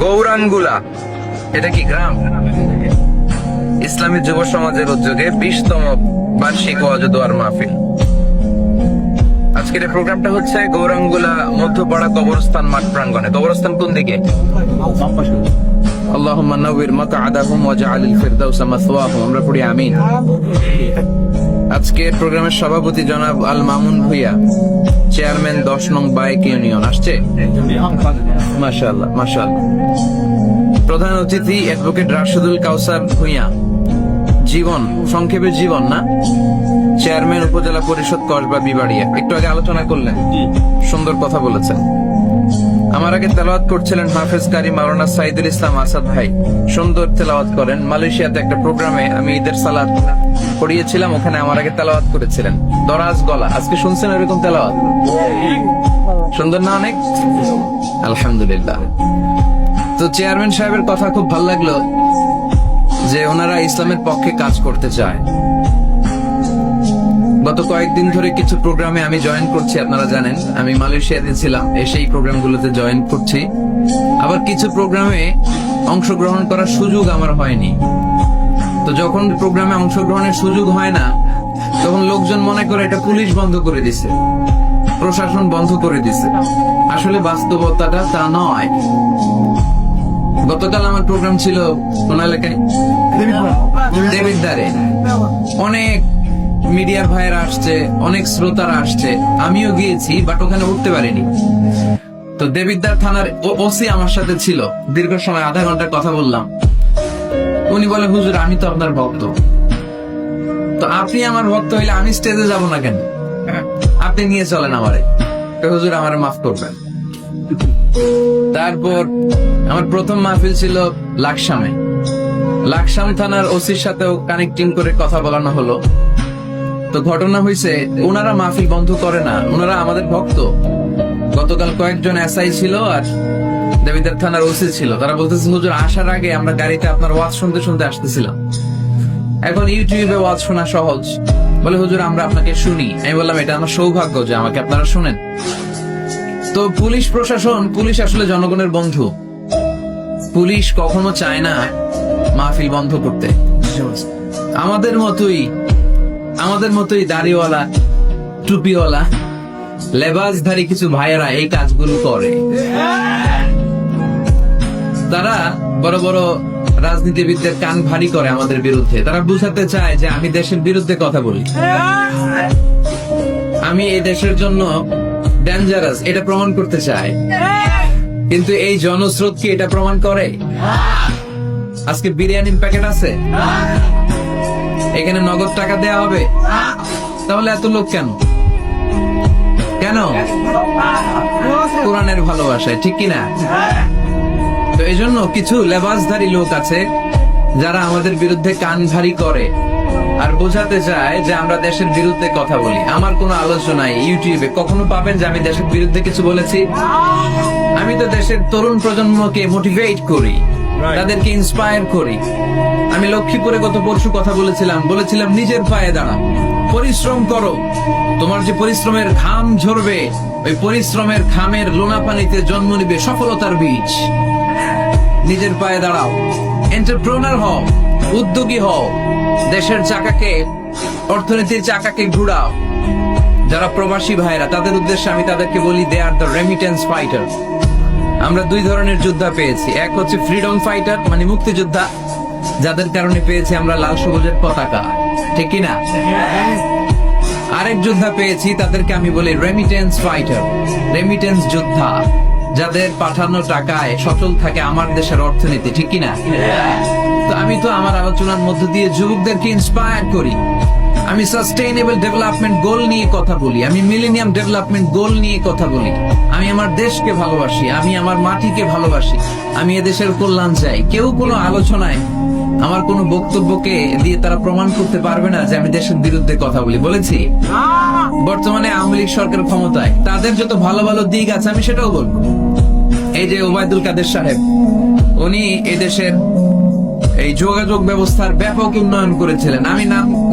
গৌরাঙ্গুলা, এটা কি গ্রাম? ইসলামী যুব সমাজের উদ্যোগে 20তম বার্ষিক ওয়াজ ও দোয়ার মাহফিল। আজকের এই প্রোগ্রামটা হচ্ছে গৌরাঙ্গুলা মধ্যপাড়া কবরস্থান মাঠ প্রাঙ্গণে। কবরস্থান কোন দিকে? আল্লাহুম্মা নাওয়ির মাকআদাহুম ওয়াজআলিল ফিরদাউসা মাসওয়াহুম। আমরা পড়ি আমিন। আজকের প্রোগ্রামের সভাপতি জনাব আল মামুন ভুইয়া, চেয়ারম্যান 10 নং বাইক ইউনিয়ন আসছে। মাশাআল্লাহ মাশাআল্লাহ। প্রধান অতিথি অ্যাডভোকেট রাশেদুল কাউসার ভুইয়া, জীবন সংক্ষেপে জীবন না, চেয়ারম্যান উপজেলা পরিষদ কসবা বিবাড়িয়া। একটু আগে আলোচনা করলেন, সুন্দর কথা বলেছেন। আমার আগে তেলাওয়াত করছিলেন হাফেজ কারি মাওলানা সাইদুল ইসলাম আসাদ ভাই, সুন্দর তেলাওয়াত করেন। মালয়েশিয়াতে একটা প্রোগ্রামে আমি ঈদের সালাত পড়িয়েছিলাম, ওখানে আমার আগে তেলাওয়াত করেছিলেন। দরাজ গলা, আজকে শুনছেন এরকম তেলাওয়াত? সুন্দর না অনেক? আলহামদুলিল্লাহ। তো চেয়ারম্যান সাহেবের কথা খুব ভালো লাগলো যে ওনারা ইসলামের পক্ষে কাজ করতে চায়। গত কয়েকদিন ধরে কিছু প্রোগ্রামে আমি জয়েন করছি, আপনারা জানেন আমি মালয়েশিয়াতে ছিলাম, এসে এই প্রোগ্রামগুলোতে জয়েন করছি। আবার কিছু প্রোগ্রামে অংশগ্রহণ করার সুযোগ আমার হয়নি। তো যখন প্রোগ্রামে অংশগ্রহণের সুযোগ হয় না, তখন লোকজন মনে করে এটা পুলিশ বন্ধ করে দিছে, প্রশাসন বন্ধ করে দিছে। আসলে বাস্তবতাটা তা নয়। গতকাল আমার প্রোগ্রাম ছিল কোন এলাকায়? দেবিদ্বারে। অনেক মিডিয়ার ভাইয়েরা আসছে, অনেক শ্রোতারা আসছে, আমিও গিয়েছি, বাট ওখানে উঠতে পারিনি। তো দেবিদ্বার থানার ওসি আমার সাথে ছিল, দীর্ঘ সময় আধা ঘন্টার কথা বললাম। উনি বলে, হুজুর আমি তো আপনার ভক্ত। তো আপনি আমার ভক্ত হইলে আমি স্টেজে যাব না কেন? আপনি নিয়ে চলেন আমারে। হুজুর আমার মাফ করবেন। তারপর আমার প্রথম মাহফিল ছিল লাকসামে। লাকসাম থানার ওসির সাথেও কানেক্টিং করে কথা বলানো হলো। তো ঘটনা হয়েছে, ওনারা মাহফিল বন্ধ করে না, ওনারা আমাদের ভক্ত। গতকাল কয়েকজন এসআই ছিল আর দেবিদ্বার থানার ওসি ছিল। তারা বলতেছে, হুজুর আসার আগে আমরা গাড়িতে আপনার ওয়াজ শুনতে শুনতে আসতেছিলাম। এখন ইউটিউবে ওয়াজ শোনা সহজ। বলে, হুজুর আমরা আপনাকে শুনি। আমি বললাম, এটা আমার সৌভাগ্য যে আমাকে আপনারা শুনেন। তো পুলিশ প্রশাসন, পুলিশ আসলে জনগণের বন্ধু। পুলিশ কখনো চায় না মাহফিল বন্ধ করতে। আমাদের মতোই দাড়িওয়ালা, টুপিওয়ালা, লেবাসধারী কিছু ভাইয়েরা এই কাজগুলো করে। তারা বড় বড় রাজনীতিবিদদের কান ভারী করে আমাদের বিরুদ্ধে। তারা বুঝাতে চায় যে আমি দেশের বিরুদ্ধে কথা বলি, আমি এই দেশের জন্য ডেঞ্জারাস, এটা প্রমাণ করতে চায়। কিন্তু এই জনস্রোত কি এটা প্রমাণ করে? আজকে বিরিয়ানির প্যাকেট আছে, এখানে নগদ টাকা দেয়া হবে, তাহলে এত লোক কেন? কেন? কোরআনের ভালোবাসায়, ঠিক কিনা? তো এই জন্য কিছু লেবাসধারী লোক আছে যারা আমাদের বিরুদ্ধে কান ভারী করে আর বোঝাতে চায় যে আমরা দেশের বিরুদ্ধে কথা বলি। আমার কোনো আলোচনায় ইউটিউবে কখনো পাবেন যে আমি দেশের বিরুদ্ধে কিছু বলেছি? আমি তো দেশের তরুণ প্রজন্মকে মোটিভেট করি, তাদেরকে ইন্সপায়ার করি। আমি লক্ষ্মীপুরে গত পরশু কথা বলেছিলাম নিজের পায়ে দাঁড়াও, পরিশ্রম করো। তোমার যে পরিশ্রমের ঘাম ঝরবে, ওই পরিশ্রমের ঘামের লোনা পানিতে জন্ম নিবে সফলতার বীজ। নিজের পায়ে দাঁড়াও, এন্টারপ্রেনার হও, উদ্যোগী হও, দেশের চাকাকে, অর্থনীতির চাকাকে ঘুরাও। যারা প্রবাসী ভাইরা, তাদের উদ্দেশ্যে আমি তাদেরকে বলি, দে আর দ্য রেমিটেন্স ফাইটার। আমরা দুই ধরনের যোদ্ধা পেয়েছি। এক হচ্ছে ফ্রিডম ফাইটার, মানে মুক্তিযোদ্ধা, যাদের কারণে পেয়েছি আমরা লাল সবুজের পতাকা, ঠিক কিনা? আরেক যোদ্ধা পেয়েছি, তাদেরকে আমি বলি রেমিটেন্স ফাইটার, রেমিটেন্স যোদ্ধা, যাদের পাঠানো টাকায় সচল থাকে আমার দেশের অর্থনীতি, ঠিক কিনা? তো আমি তো আমার আলোচনার মধ্য দিয়ে যুবকদেরকে ইন্সপায়ার করি। আমি সাস্টেইনেবল ডেভেলপমেন্ট গোল নিয়ে কথা বলি, আমি মিলেনিয়াম ডেভেলপমেন্ট গোল নিয়ে কথা বলি। আমি আমার দেশকে ভালোবাসি, আমি আমার মাটিকে ভালোবাসি, আমি এদেশের কল্যাণ চাই। কেউ কোনো আলোচনায় আমার কোনো বক্তব্যকে দিয়ে তারা প্রমাণ করতে পারবে না যে আমি দেশের বিরুদ্ধে কথা বলি। বলেছি? বর্তমানে আওয়ামী লীগ সরকার ক্ষমতায়, তাদের যত ভালো ভালো দিক আছে আমি সেটাও বলবো। এই যে ওবায়দুল কাদের সাহেব, উনি এদেশের এই যোগাযোগ ব্যবস্থার ব্যাপক উন্নয়ন করেছিলেন। আমি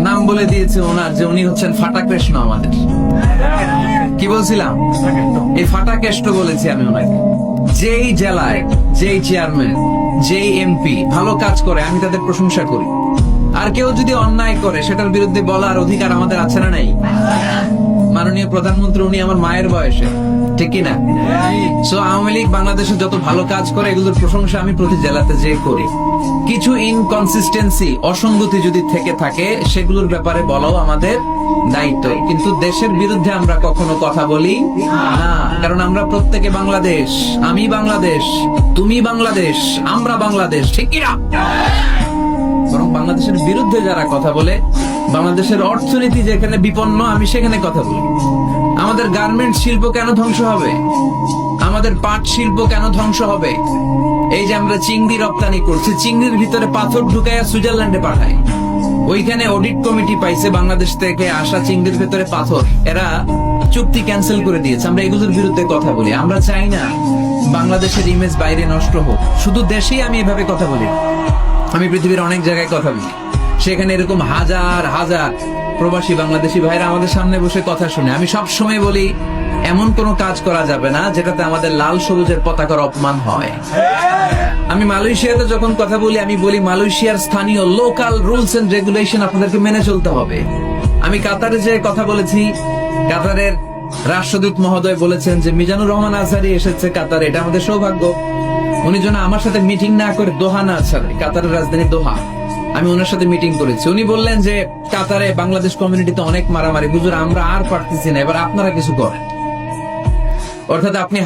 নাম বলে দিয়েছি ওনার, যে উনি হচ্ছেন ফাটা কৃষ্ণ। আমাদের কি বলছিলাম? এই ফাটা কেষ্ট বলেছি আমি ওনাকে। যেই জেলায় যেই চেয়ারম্যান যেই এমপি ভালো কাজ করে আমি তাদের প্রশংসা করি, আর কেউ যদি অন্যায় করে সেটার বিরুদ্ধে বলার অধিকার আমাদের আছে না নাই? মাননীয় প্রধানমন্ত্রী উনি আমার মায়ের বয়সে, ঠিক কিনা? সো আওয়ামী লীগ বাংলাদেশে যত ভালো কাজ করে এগুলোর প্রশংসা আমি প্রতি জেলাতে যে করি। কিছু ইনকনসিস্টেন্সি অসঙ্গতি যদি থেকে থাকে সেগুলোর ব্যাপারে বলাও আমাদের দায়িত্ব, কিন্তু দেশের বিরুদ্ধে আমরা কখনো কথা বলি না, কারণ আমরা প্রত্যেকে বাংলাদেশ। আমি বাংলাদেশ, তুমি বাংলাদেশ, আমরা বাংলাদেশ, ঠিক কিনা? বরং বাংলাদেশের বিরুদ্ধে যারা কথা বলে, বাংলাদেশের অর্থনীতি যেখানে বিপন্ন আমি সেখানে কথা বলি। আমাদের গার্মেন্টস শিল্প কেন ধ্বংস হবে? আমাদের পাট শিল্প কেন ধ্বংস হবে? এই যে আমরা চিংড়ি রপ্তানি করছি, চিংড়ির ভিতরে পাথর ঢুকাইয়া সুইজারল্যান্ডে পাঠাই, ওইখানে অডিট কমিটি পাইছে বাংলাদেশ থেকে আসা চিংড়ির ভিতরে পাথর, এরা চুক্তি ক্যান্সেল করে দিয়েছে। আমরা এগুলোর বিরুদ্ধে কথা বলি। আমরা চাই না বাংলাদেশের ইমেজ বাইরে নষ্ট হোক। শুধু দেশেই আমি এভাবে কথা বলি, আমি পৃথিবীর অনেক জায়গায় কথা বলি, সেখানে এরকম হাজার হাজার প্রবাসী বাংলাদেশি ভাইরা আমাদের সামনে বসে কথা শুনে। আমি সব সময় বলি এমন কোন কাজ করা যাবে না যেটাতে আমাদের লাল সবুজের পতাকার অপমান হয়। আমি মালয়েশিয়াতে যখন কথা বলি আমি বলি মালয়েশিয়ার স্থানীয় লোকাল রুলস এন্ড রেগুলেশন আপনাদেরকে মেনে চলতে হবে। আমি কাতারে যে কথা বলেছি, কাতারের রাষ্ট্রদূত মহোদয় বলেছেন যে মিজানুর রহমান আজহারি এসেছে কাতারে, এটা আমাদের সৌভাগ্য। উনি যেন আমার সাথে মিটিং না করে দোহা না ছাড়ে, কাতারের রাজধানী দোহা, আমি ওনার সাথে মিটিং করেছি। উনি বললেন যে কাতারে বাংলাদেশ কমিউনিটিতে অনেক মারামারি, হুজুর আমরা আর পারতেছি না, এবার আপনারা কিছু করেন। অর্থাৎ আপনি